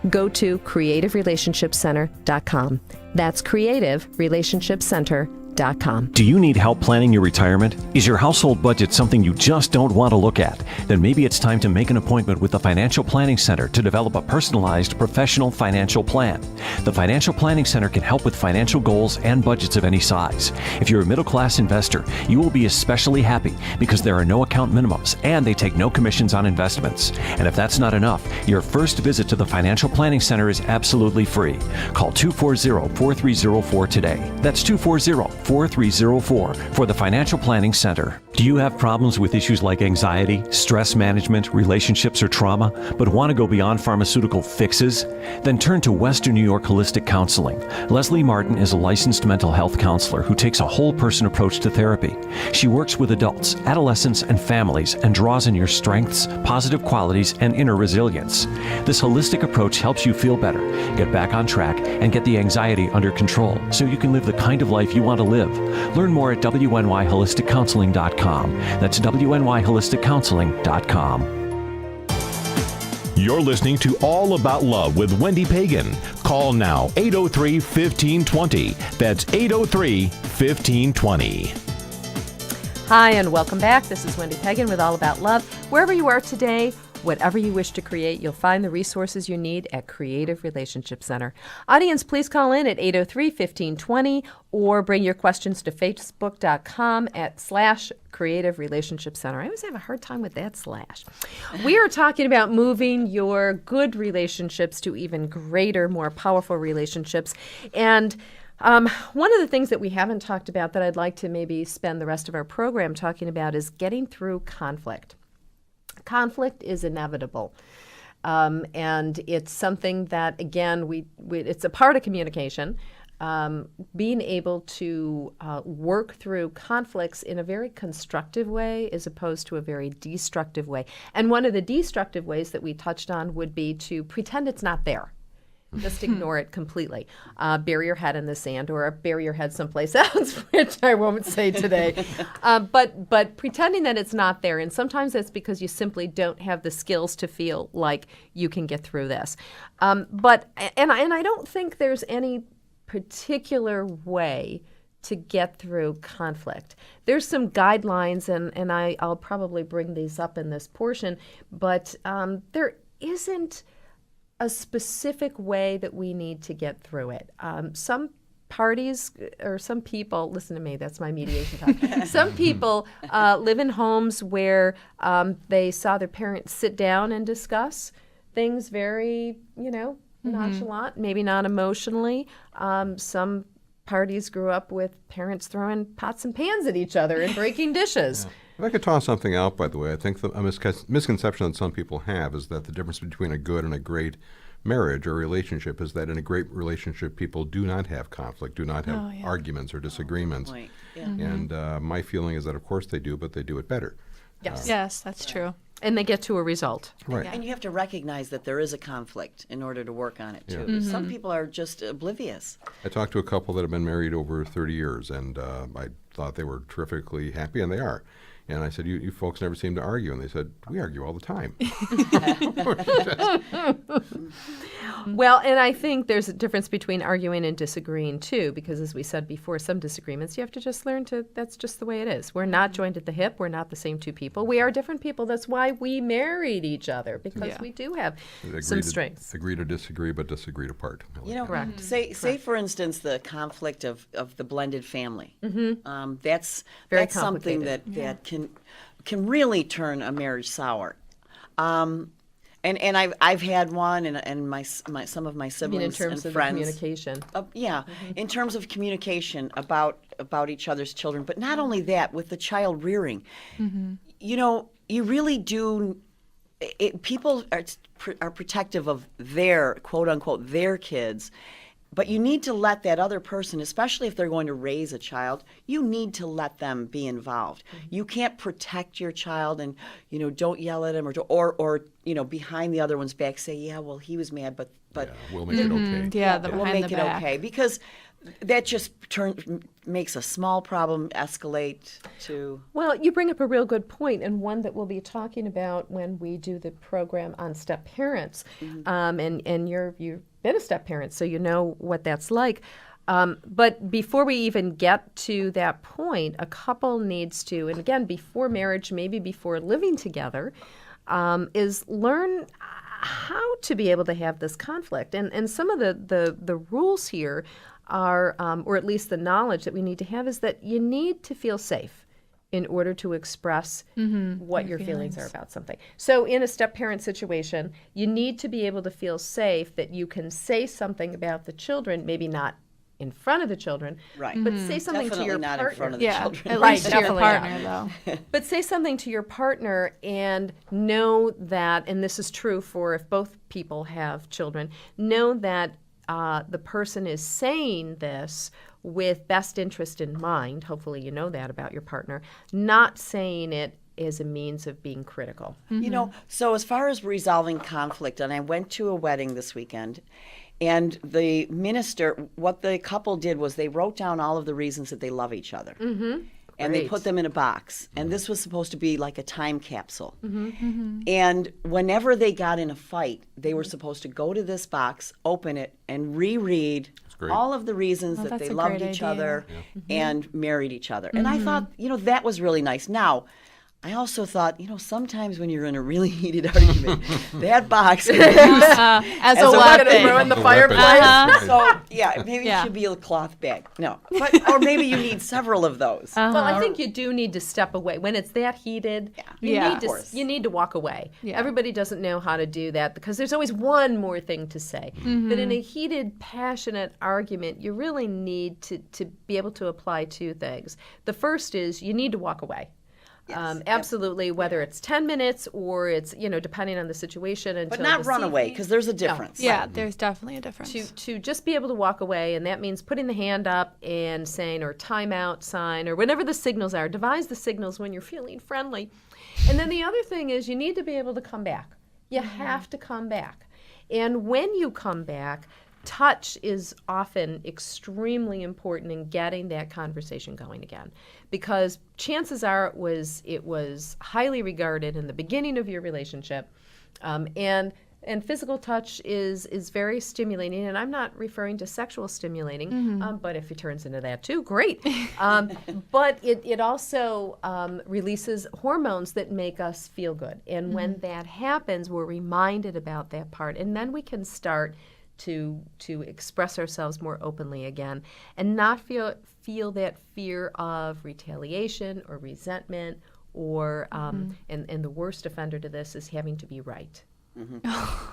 go to creativerelationshipcenter.com. That's creativerelationshipcenter.com. financialplanningscenter.com. Do you need help planning your retirement? Is your household budget something you just don't want to look at? Then maybe it's time to make an appointment with the Financial Planning Center to develop a personalized professional financial plan. The Financial Planning Center can help with financial goals and budgets of any size. If you're a middle-class investor, you will be especially happy because there are no account minimums and they take no commissions on investments. And if that's not enough, your first visit to the Financial Planning Center is absolutely free. Call 240-4304 today. That's 240-4304 for the Financial Planning Center. Do you have problems with issues like anxiety, stress management, relationships, or trauma, but want to go beyond pharmaceutical fixes? Then turn to Western New York Holistic Counseling. Leslie Martin is a licensed mental health counselor who takes a whole-person approach to therapy. She works with adults, adolescents, and families and draws in your strengths, positive qualities, and inner resilience. This holistic approach helps you feel better, get back on track, and get the anxiety under control so you can live the kind of life you want to live. Learn more at WNYHolisticCounseling.com. That's WNYHolisticCounseling.com. You're listening to All About Love with Wendy Pegan. Call now, 803-1520. That's 803-1520. Hi, and welcome back. This is Wendy Pegan with All About Love. Wherever you are today, whatever you wish to create, you'll find the resources you need at Creative Relationship Center. Audience, please call in at 803-1520 or bring your questions to facebook.com/Creative Relationship Center. I always have a hard time with that slash. We are talking about moving your good relationships to even greater, more powerful relationships. And one of the things that we haven't talked about that I'd like to maybe spend the rest of our program talking about is getting through conflict. Conflict is inevitable, and it's something that, again, it's a part of communication. Being able to work through conflicts in a very constructive way as opposed to a very destructive way. And one of the destructive ways that we touched on would be to pretend it's not there. Just ignore it completely. Bury your head in the sand, or bury your head someplace else, which I won't say today. But pretending that it's not there, and sometimes that's because you simply don't have the skills to feel like you can get through this. But I don't think there's any particular way to get through conflict. There's some guidelines, and I'll probably bring these up in this portion, but there isn't a specific way that we need to get through it. Some parties or some people, listen to me, that's my mediation talk. Some people live in homes where they saw their parents sit down and discuss things very, nonchalant, maybe not emotionally. Some parties grew up with parents throwing pots and pans at each other and breaking dishes. Yeah. If I could toss something out, by the way, I think a misconception that some people have is that the difference between a good and a great marriage or relationship is that in a great relationship, people do not have conflict, do not have arguments or disagreements. Yeah. And my feeling is that, of course, they do, but they do it better. Yes. Yes, that's true. And they get to a result. Right. And you have to recognize that there is a conflict in order to work on it, too. Some people are just oblivious. I talked to a couple that have been married over 30 years, and I thought they were terrifically happy, and they are. And I said, you folks never seem to argue. And they said, we argue all the time. Well, and I think there's a difference between arguing and disagreeing, too, because as we said before, some disagreements, you have to just learn that's just the way it is. We're not joined at the hip. We're not the same two people. We are different people. That's why we married each other, because we do have some strengths. Agree to disagree, but disagree to part. Correct. Say for instance, the conflict of the blended family. That's Very something that can really turn a marriage sour. And I've had one, and my some of my siblings in terms and of friends. communication. In terms of communication about each other's children, but not only that, with the child rearing, you really do. People are protective of their quote unquote their kids. But you need to let that other person, especially if they're going to raise a child, you need to let them be involved. You can't protect your child and, don't yell at him or behind the other one's back say, yeah, well, he was mad, but we'll make it okay. Yeah, the we'll behind make the it back. okay, because that just makes a small problem escalate to. Well, you bring up a real good point, and one that we'll be talking about when we do the program on step parents. And you've been a step parent, so you know what that's like. But before we even get to that point, a couple needs to, and again, before marriage, maybe before living together, is learn how to be able to have this conflict. And some of the rules here are, or at least the knowledge that we need to have, is that you need to feel safe in order to express what your feelings are about something. So in a step-parent situation, you need to be able to feel safe that you can say something about the children, maybe not in front of the children, Right. but say something Definitely to your not partner. in front of the children. At Right, least to your definitely partner, not. though. But say something to your partner and know that, and this is true for if both people have children, know that the person is saying this with best interest in mind. Hopefully you know that about your partner, not saying it as a means of being critical. You know, so as far as resolving conflict, and I went to a wedding this weekend, and the minister, what the couple did was they wrote down all of the reasons that they love each other. And they Great. put them in a box. And this was supposed to be like a time capsule. And whenever they got in a fight, they were supposed to go to this box, open it, and reread great. all of the reasons that that's they a loved great each idea. other and married each other. And I thought, you know, that was really nice. Now, I also thought, you know, sometimes when you're in a really heated argument, that box can be used As a a weapon. weapon. Throw in the The fireplace. weapon. So, yeah, maybe Yeah. it should be a cloth bag. No. But, or maybe you need several of those. Well, I think you do need to step away when it's that heated. You Yeah. need Of to course. you need to walk away. Yeah. Everybody doesn't know how to do that because there's always one more thing to say. But in a heated, passionate argument, you really need to be able to apply two things. The first is you need to walk away. Absolutely, whether it's 10 minutes or it's, you know, depending on the situation. But until not this run away, evening. because there's a difference. Yeah, there's definitely a difference. To just be able to walk away, and that means putting the hand up and saying, or timeout sign, or whatever the signals are. Devise the signals when you're feeling friendly. And then the other thing is you need to be able to come back. You have to come back. And when you come back, touch is often extremely important in getting that conversation going again, because chances are it was highly regarded in the beginning of your relationship, and physical touch is very stimulating, and I'm not referring to sexual stimulating, but if it turns into that too, great. But it also releases hormones that make us feel good, and when that happens, we're reminded about that part, and then we can start to express ourselves more openly again and not feel that fear of retaliation or resentment or and the worst offender to this is having to be right.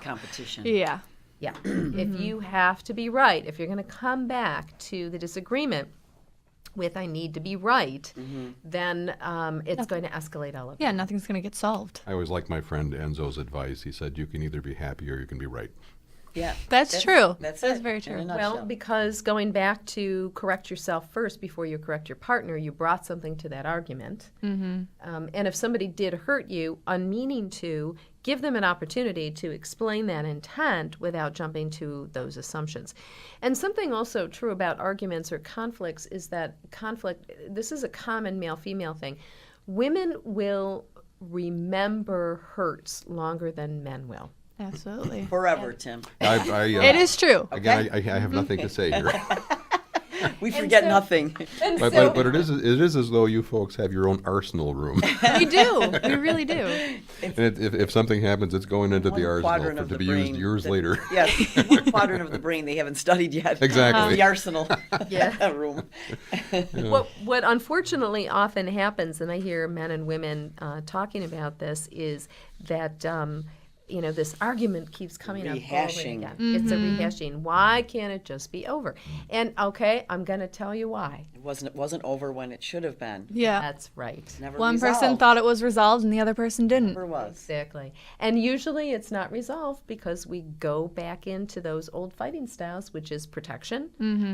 Competition. Yeah. Yeah. If you have to be right, if you're going to come back to the disagreement with I need to be right, then it's going to escalate all of it. Yeah, nothing's going to get solved. I always like my friend Enzo's advice. He said, you can either be happy or you can be right. Yeah. That's true. That's That's it, very in true. a Well, nutshell. because going back to correct yourself first before you correct your partner, you brought something to that argument. And if somebody did hurt you, unmeaning to, give them an opportunity to explain that intent without jumping to those assumptions. And something also true about arguments or conflicts is that conflict, this is a common male-female thing. Women will remember hurts longer than men will. Absolutely. Forever, Tim. It is true. Again, I have nothing to say here. We forget nothing. But it is as though you folks have your own arsenal room. We do. We really do. And if something happens, it's going into the One quadrant arsenal of to the be brain used years that- later. Yes, one quadrant of the brain they haven't studied yet. Exactly. The arsenal room. What unfortunately often happens, and I hear men and women talking about this, is that this argument keeps coming up over Rehashing. and again. It's a rehashing. Why can't it just be over? And okay, I'm going to tell you why. It wasn't over when it should have been. Yeah. That's right. Never One person resolved. thought it was resolved and the other person didn't. Never was. Exactly. And usually it's not resolved because we go back into those old fighting styles, which is protection.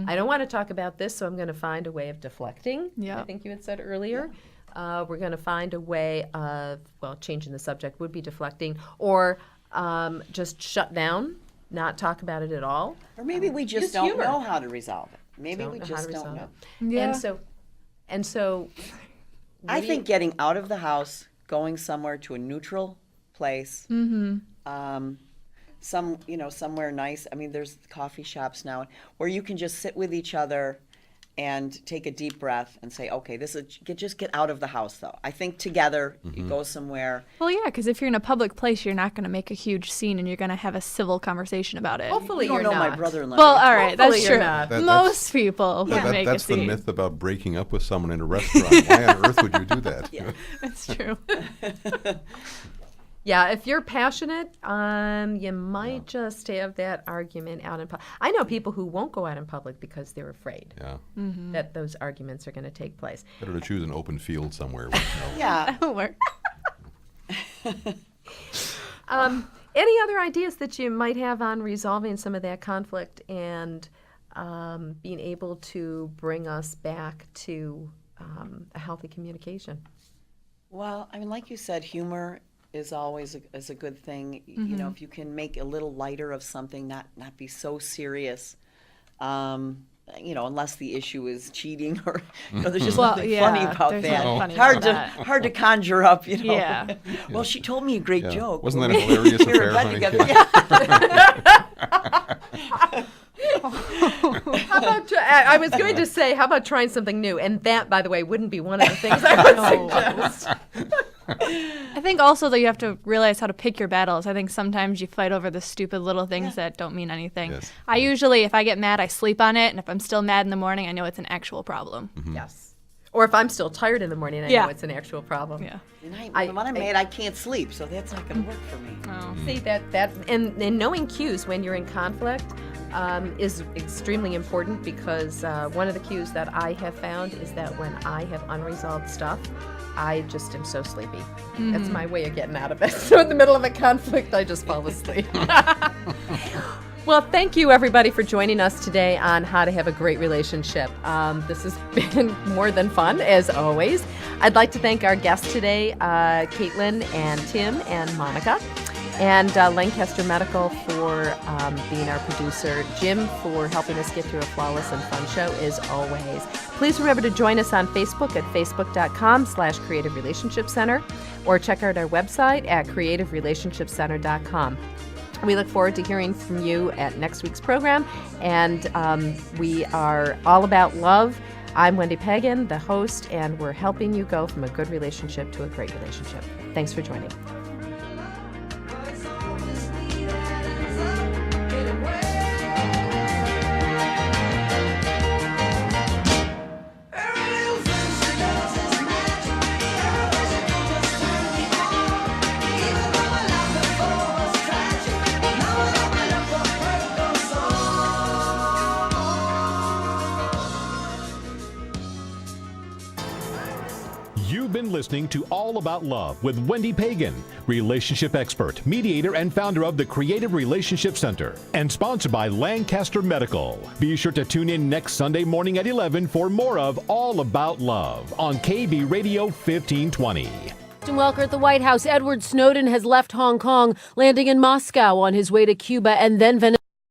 I don't want to talk about this, so I'm going to find a way of deflecting. Yep. I think you had said earlier. We're going to find a way of, changing the subject would be deflecting, or just shut down, not talk about it at all. Or maybe we just use don't humor. know how to resolve it. Maybe we Don't know how just to don't resolve know. it. Yeah. And so I think getting out of the house, going somewhere to a neutral place, somewhere nice. I mean, there's coffee shops now where you can just sit with each other and take a deep breath and say, okay, just get out of the house, though. I think together, you go somewhere. Well, yeah, because if you're in a public place, you're not going to make a huge scene and you're going to have a civil conversation about it. Hopefully You don't you're know not. my brother-in-law. Well, all right, Hopefully that's you're true. not. Most people would make a That's the scene. myth about breaking up with someone in a restaurant. Why on earth would you do that? Yeah. That's true. Yeah, if you're passionate, you might just have that argument out in public. I know people who won't go out in public because they're afraid Yeah. that those arguments are going to take place. Better to choose an open field somewhere. With Yeah. That'll work. Any other ideas that you might have on resolving some of that conflict and being able to bring us back to a healthy communication? Well, I mean, like you said, humor is always a good thing. You know, if you can make a little lighter of something, not be so serious. Unless the issue is cheating or there's just nothing funny about there's that. nothing funny Hard about that. hard to conjure up. Yeah. Well, she told me a great Yeah. joke. Wasn't that a hilarious We were affair, in honey? bed together. How about I was going to say, how about trying something new? And that, by the way, wouldn't be one of the things I would suggest. I think also that you have to realize how to pick your battles. I think sometimes you fight over the stupid little things that don't mean anything. Yes. I usually, if I get mad, I sleep on it, and if I'm still mad in the morning, I know it's an actual problem. Yes. Or if I'm still tired in the morning, I know it's an actual problem. Yeah. And when I'm mad, I can't sleep, so that's not going to work for me. See that and knowing cues when you're in conflict is extremely important because one of the cues that I have found is that when I have unresolved stuff, I just am so sleepy. That's my way of getting out of it. So in the middle of a conflict, I just fall asleep. Well, thank you, everybody, for joining us today on How to Have a Great Relationship. This has been more than fun, as always. I'd like to thank our guests today, Caitlin and Tim and Monica, and Lancaster Medical for being our producer, Jim for helping us get through a flawless and fun show, as always. Please remember to join us on Facebook at facebook.com/Creative Relationship Center, or check out our website at creativerelationshipcenter.com. We look forward to hearing from you at next week's program, and we are all about love. I'm Wendy Pegan, the host, and we're helping you go from a good relationship to a great relationship. Thanks for joining. You've been listening to All About Love with Wendy Pegan, relationship expert, mediator, and founder of the Creative Relationship Center, and sponsored by Lancaster Medical. Be sure to tune in next Sunday morning at 11 for more of All About Love on KB Radio 1520. Welker at the White House. Edward Snowden has left Hong Kong, landing in Moscow on his way to Cuba and then Venezuela.